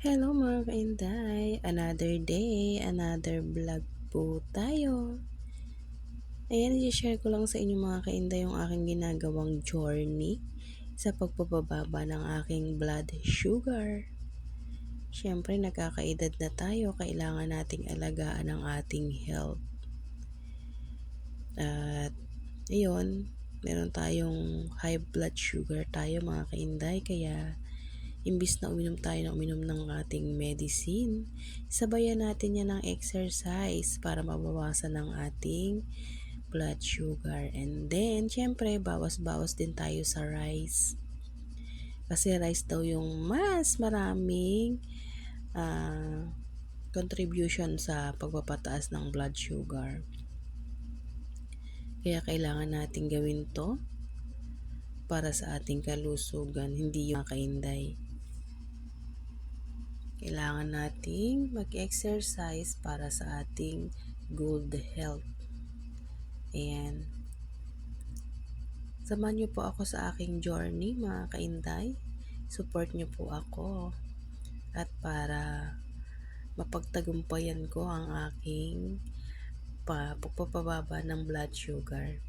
Hello mga kainday! Another day, another vlog po tayo. Ayan, i-share ko lang sa inyo mga kainday yung aking ginagawang journey sa pagpapababa ng aking blood sugar. Siyempre, nakakaedad na tayo, kailangan nating alagaan ang ating health. At ayun, meron tayong high blood sugar tayo mga kainday, kaya imbis na uminom tayo ng ating medicine, sabayan natin yan ng exercise para mabawasan ang ating blood sugar. And then, syempre, bawas-bawas din tayo sa rice. Kasi rice daw yung mas maraming contribution sa pagpapataas ng blood sugar. Kaya kailangan natin gawin to para sa ating kalusugan, hindi yung kainday. Kailangan nating mag-exercise para sa ating good health. Ayan. Samahan niyo po ako sa aking journey mga kainday. Support niyo po ako. At para mapagtagumpayan ko ang aking pagpapababa ng blood sugar.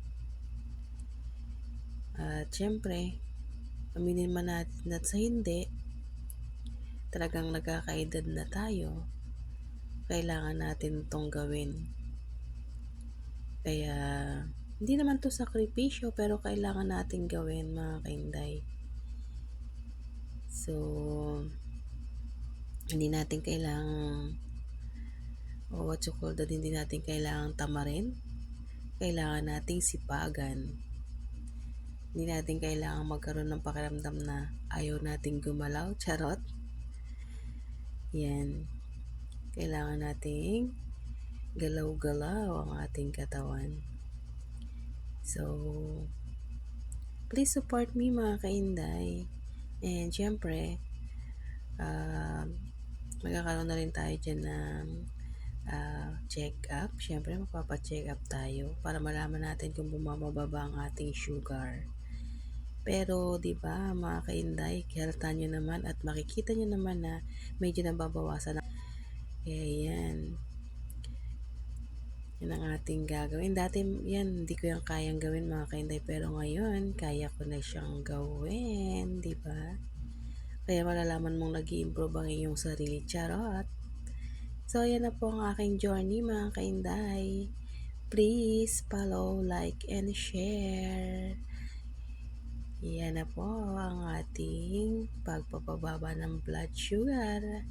At syempre, aminin man natin at sa hindi, talagang nagkakaedad na tayo. Kailangan natin itong gawin. Kaya, hindi naman to sakripisyo pero kailangan natin gawin mga kainday. So, hindi natin kailangang hindi natin kailangang tamarin. Kailangan nating sipagan. Hindi natin kailangang magkaroon ng pakiramdam na ayaw nating gumalaw. Charot. Yan. Kailangan nating galaw-galaw ang ating katawan. So, please support me mga kainday. And syempre, magkakaroon na rin tayo dyan ng check-up. Syempre, magpapa-check up tayo para malaman natin kung bumababa ang ating sugar. Pero, di ba, mga kainday, kihalata nyo naman at makikita nyo naman na medyo nababawasan. Kaya yan. Yan ang ating gagawin. Dati yan, hindi ko yung kayang gawin mga kainday. Pero ngayon, kaya ko na siyang gawin. Di ba? Kaya malalaman mong nag-i-improve ang iyong sarili. Charot! So, yan na po ang aking journey mga kainday. Please follow, like, and share. Yan na po ang ating pagpapababa ng blood sugar.